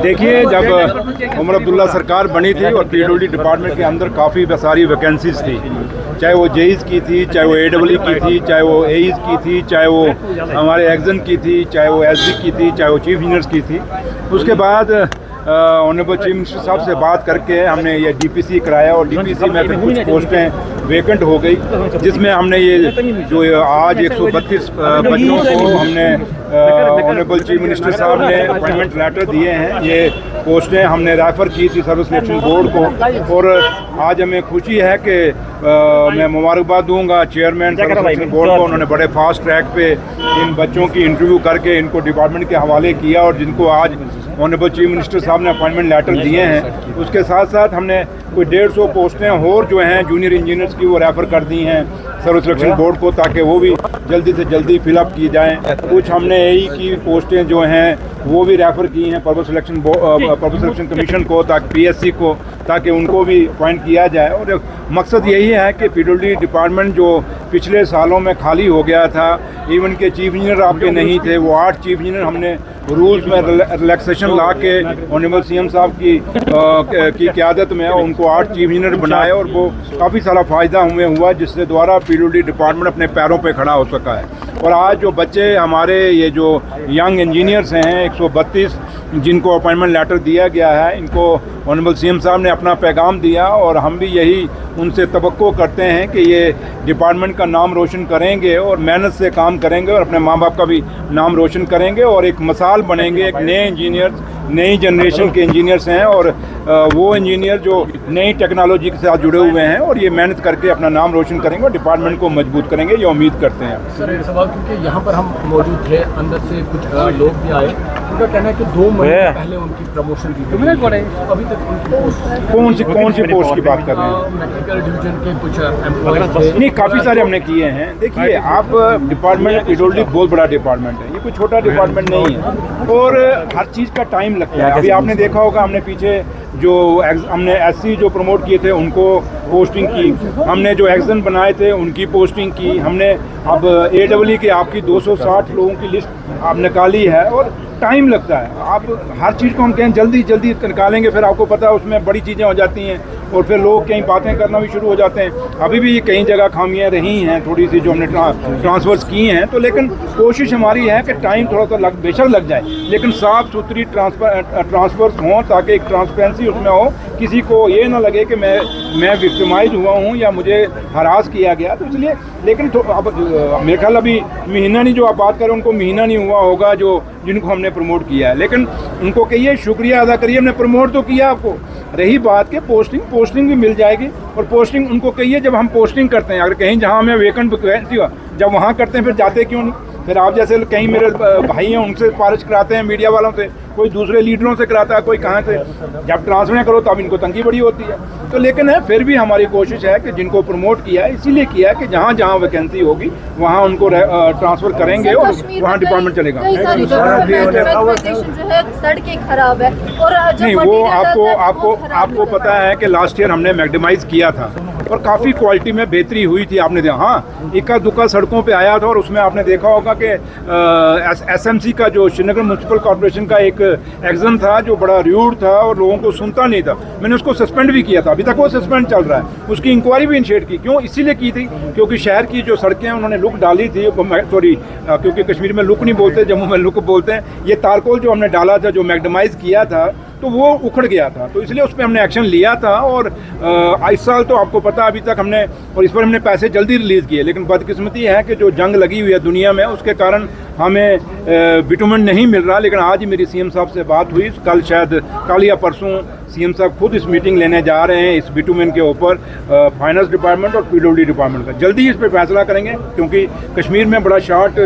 देखिए, जब उमर अब्दुल्ला सरकार बनी थी और पीडब्ल्यूडी डिपार्टमेंट के अंदर काफ़ी सारी वैकेंसीज थी, चाहे वो जेईज़ की थी, चाहे वो एडब्ल्यू की थी, चाहे वो एईज़ की थी, चाहे वो हमारे एग्जन की थी, चाहे वो एसडी की थी, चाहे वो चीफ इंजीनियर्स की थी। उसके बाद ऑनरेबल चीफ मिनिस्टर साहब से बात करके हमने ये डीपीसी कराया और डीपीसी में फिर कुछ पोस्टें वेकेंट हो गई, जिसमें हमने ये जो आज 132 बच्चों को हमने ऑनरेबल चीफ मिनिस्टर साहब ने अपॉइंटमेंट लेटर दिए हैं। ये पोस्टें हमने रेफ़र की थी सर्विस सिलेक्शन बोर्ड को और आज हमें खुशी है कि मैं मुबारकबाद दूंगा चेयरमैन सर्विस सिलेक्शन बोर्ड को। उन्होंने बड़े फास्ट ट्रैक पे इन बच्चों की इंटरव्यू करके इनको डिपार्टमेंट के हवाले किया और जिनको आज ऑनरेबल चीफ मिनिस्टर साहब ने अपॉइंटमेंट लेटर दिए हैं। उसके साथ साथ हमने कोई 150 पोस्टें और जो हैं जूनियर इंजीनियर्स की वो रेफ़र कर दी हैं सर्विस सिलेक्शन बोर्ड को, ताकि वो भी जल्दी से जल्दी फिलअप की जाएँ। कुछ हमने एई की पोस्टें जो हैं वो भी रेफ़र की हैं पब्लिक सिलेक्शन कमीशन को, ताकि पीएससी को, ताकि उनको भी अपॉइंट किया जाए। और मकसद यही है कि पीडब्ल्यूडी डिपार्टमेंट जो पिछले सालों में खाली हो गया था, इवन के चीफ इंजीनियर आपके नहीं थे, वो 8 चीफ इंजीनियर हमने रूल्स में रिलैक्सेशन ला के ऑनरेबल सीएम साहब की क़यादत में उनको 8 चीफ इंजीनियर बनाए और वो काफ़ी सारा फ़ायदा हमें हुआ, जिससे द्वारा पीडब्ल्यूडी डिपार्टमेंट अपने पैरों पे खड़ा हो सका है। और आज जो बच्चे हमारे ये जो यंग इंजीनियर्स हैं 132 जिनको अपॉइंटमेंट लेटर दिया गया है, इनको ऑनरेबल सीएम साहब ने अपना पैगाम दिया और हम भी यही उनसे तवक्को करते हैं कि ये डिपार्टमेंट का नाम रोशन करेंगे और मेहनत से काम करेंगे और अपने माँ बाप का भी नाम रोशन करेंगे और एक मिसाल बनेंगे। एक नए इंजीनियर्स, नई जनरेशन के इंजीनियर्स हैं और वो इंजीनियर जो नई टेक्नोलॉजी के साथ जुड़े हुए हैं और ये मेहनत करके अपना नाम रोशन करेंगे और डिपार्टमेंट को मजबूत करेंगे, ये उम्मीद करते हैं। सर एक सवाल, क्योंकि यहाँ पर हम मौजूद थे, अंदर से कुछ लोग भी आए, उनका कहना है कि 2 महीने पहले उनकी प्रमोशन की गई, अभी तक उनकी पोस्ट कौन सी पोस्ट की बात कर रहे हैं? मैकेनिकल डिवीजन के कुछ एम्प्लॉयज नहीं, काफ़ी सारे हमने किए हैं। देखिए, आप डिपार्टमेंट पीडब्ल्यूडी बहुत बड़ा डिपार्टमेंट है, ये कोई छोटा डिपार्टमेंट नहीं है और हर चीज़ का टाइम लगता है। अभी आपने देखा होगा हमने पीछे जो हमने एससी जो प्रमोट किए थे उनको पोस्टिंग की, हमने जो एग्जन बनाए थे उनकी पोस्टिंग की, हमने अब एडब्ल्यू के आपकी 260 लोगों की लिस्ट आप निकाली है और टाइम लगता है। आप हर चीज़ को हम कहें जल्दी जल्दी निकालेंगे, फिर आपको पता है उसमें बड़ी चीज़ें हो जाती हैं और फिर लोग कहीं बातें करना भी शुरू हो जाते हैं। अभी भी कई जगह खामियां रही हैं थोड़ी सी जो हमने ट्रांसफ़र्स की हैं, तो लेकिन कोशिश हमारी है कि टाइम थोड़ा सा बेशक लग जाए, लेकिन साफ़ सुथरी ट्रांसफ़र्स हों ताकि एक ट्रांसपेरेंसी उसमें हो, किसी को ये ना लगे कि मैं विक्टिमाइज हुआ हूँ या मुझे हरास किया गया। तो इसलिए लेकिन तो अब मेरे ख्याल अभी महीना नहीं, जो आप बात करें उनको महीना नहीं हुआ होगा जिनको हमने प्रमोट किया है, लेकिन उनको कहिए शुक्रिया अदा करिए, हमने प्रमोट तो किया आपको। रही बात के पोस्टिंग भी मिल जाएगी और पोस्टिंग उनको कहिए जब हम पोस्टिंग करते हैं, अगर कहीं जहाँ हमें वेकेंट वैकेंसी हो जब वहाँ करते हैं फिर जाते क्यों नहीं? फिर आप जैसे कहीं मेरे भाई हैं उनसे सिफारिश कराते हैं, मीडिया वालों से, कोई दूसरे लीडरों से कराता है, कोई कहाँ से। जब ट्रांसफर करो तब इनको तंगी बड़ी होती है। तो लेकिन है फिर भी हमारी कोशिश है कि जिनको प्रमोट किया है इसीलिए किया है कि जहाँ जहाँ वैकेंसी होगी वहाँ उनको ट्रांसफ़र करेंगे और वहाँ डिपार्टमेंट चलेगा। सड़कें खराब है और नहीं, वो आपको पता है कि लास्ट ईयर हमने मैग्नेमाइज किया था और काफ़ी क्वालिटी में बेहतरी हुई थी। आपने देखा, हाँ, इक्का दुक्का सड़कों पे आया था और उसमें आपने देखा होगा कि एसएमसी का जो श्रीनगर म्यूनसिपल कॉर्पोरेशन का एक एग्जन था जो बड़ा रूड था और लोगों को सुनता नहीं था, मैंने उसको सस्पेंड भी किया था, अभी तक वो सस्पेंड चल रहा है। उसकी इंक्वायरी भी इनिशिएट की, क्यों? इसीलिए की थी क्योंकि शहर की जो सड़कें हैं उन्होंने लुक डाली थी, सॉरी क्योंकि कश्मीर में लुक नहीं बोलते, जम्मू में लुक बोलते हैं। ये तारकोल जो हमने डाला था, जो मैग्नेमाइज किया था, तो वो उखड़ गया था, तो इसलिए उस पर हमने एक्शन लिया था। और इस साल तो आपको पता अभी तक हमने, और इस पर हमने पैसे जल्दी रिलीज़ किए, लेकिन बदकिस्मती है कि जो जंग लगी हुई है दुनिया में उसके कारण हमें बिटुमेन नहीं मिल रहा। लेकिन आज ही मेरी सीएम साहब से बात हुई, कल शायद कल या परसों सीएम साहब खुद इस मीटिंग लेने जा रहे हैं इस बिटुमेन के ऊपर, फाइनेंस डिपार्टमेंट और पीडब्ल्यूडी डिपार्टमेंट का। जल्दी इस पर फैसला करेंगे क्योंकि कश्मीर में बड़ा शॉर्ट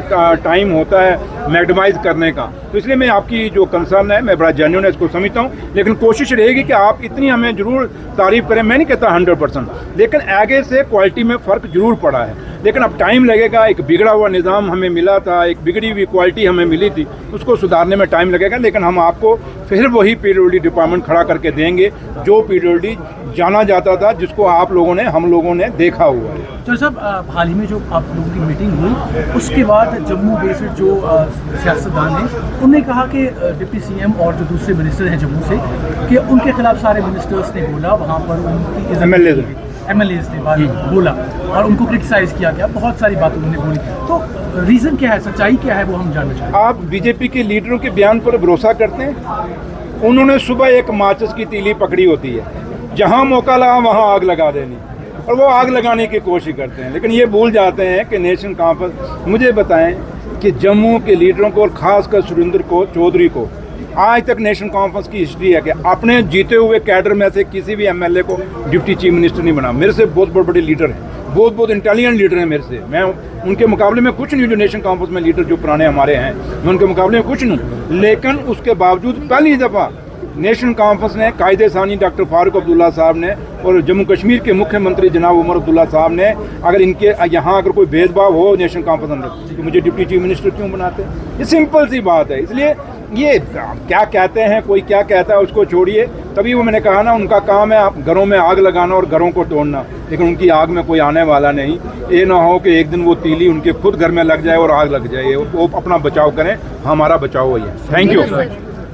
टाइम होता है मैग्नेमाइज करने का, तो इसलिए मैं आपकी जो कंसर्न है मैं बड़ा जेन्युइन है, इसको समझता हूँ। लेकिन कोशिश रहेगी कि आप इतनी हमें ज़रूर तारीफ़ करें, मैं नहीं कहता 100%, लेकिन आगे से क्वालिटी में फ़र्क ज़रूर पड़ा है। लेकिन अब टाइम लगेगा। एक बिगड़ा हुआ निज़ाम हमें मिला था, एक बिगड़ी हुई क्वालिटी हमें मिली थी, उसको सुधारने में टाइम लगेगा। लेकिन हम आपको फिर वही पीडब्ल्यूडी डिपार्टमेंट खड़ा करके देंगे जो पीडब्ल्यूडी जाना जाता था, जिसको आप लोगों ने, हम लोगों ने देखा हुआ है। तो साहब हाल ही में जो आप लोगों की मीटिंग हुई, उसके बाद जम्मू बेस्ड जो सियासतदान हैं उन्होंने कहा कि डिप्टी सीएम और जो दूसरे मिनिस्टर हैं जम्मू से, कि उनके खिलाफ सारे मिनिस्टर्स ने बोला, वहाँ पर उनकी एमएलएज ने बोला और उनको क्रिटिसाइज किया गया, बहुत सारी बातें उन्होंने बोली। तो रीज़न क्या है, सच्चाई क्या है, वो हम जानना चाहते हैं। आप बीजेपी के लीडरों के बयान पर भरोसा करते हैं? उन्होंने सुबह एक माचिस की तीली पकड़ी होती है, जहाँ मौका लगा वहाँ आग लगा देनी, और वो आग लगाने की कोशिश करते हैं। लेकिन ये भूल जाते हैं कि नेशनल कॉन्फ्रेंस, मुझे बताएं कि जम्मू के लीडरों को और ख़ासकर सुरेंद्र को चौधरी को आज तक नेशनल कॉन्फ्रेंस की हिस्ट्री है कि अपने जीते हुए कैडर में से किसी भी एमएलए को डिप्टी चीफ मिनिस्टर नहीं बना। मेरे से बहुत बड़े लीडर हैं, बहुत इंटेलिजेंट लीडर हैं मेरे से, मैं उनके मुकाबले में कुछ नहीं हूँ। जो नेशनल कॉन्फ्रेंस में लीडर जो पुराने हमारे हैं, मैं उनके मुकाबले में कुछ नहीं हूँ। लेकिन उसके बावजूद पहली दफ़ा नेशनल कॉन्फ्रेंस ने कायदे सानी डॉक्टर फारूक अब्दुल्ला साहब ने और जम्मू कश्मीर के मुख्यमंत्री जनाब उमर अब्दुल्ला साहब ने, अगर इनके यहाँ अगर कोई भेदभाव हो नेशनल कॉन्फ्रेंस अंदर, तो मुझे डिप्टी चीफ मिनिस्टर क्यों बनाते हैं? ये सिंपल सी बात है। इसलिए ये क्या कहते हैं, कोई क्या कहता है उसको छोड़िए। तभी वो मैंने कहा ना, उनका काम है घरों में आग लगाना और घरों को तोड़ना, लेकिन उनकी आग में कोई आने वाला नहीं। ये ना हो कि एक दिन वो तीली उनके खुद घर में लग जाए और आग लग जाए। वो अपना बचाव करें, हमारा बचाव वही है। Thank you.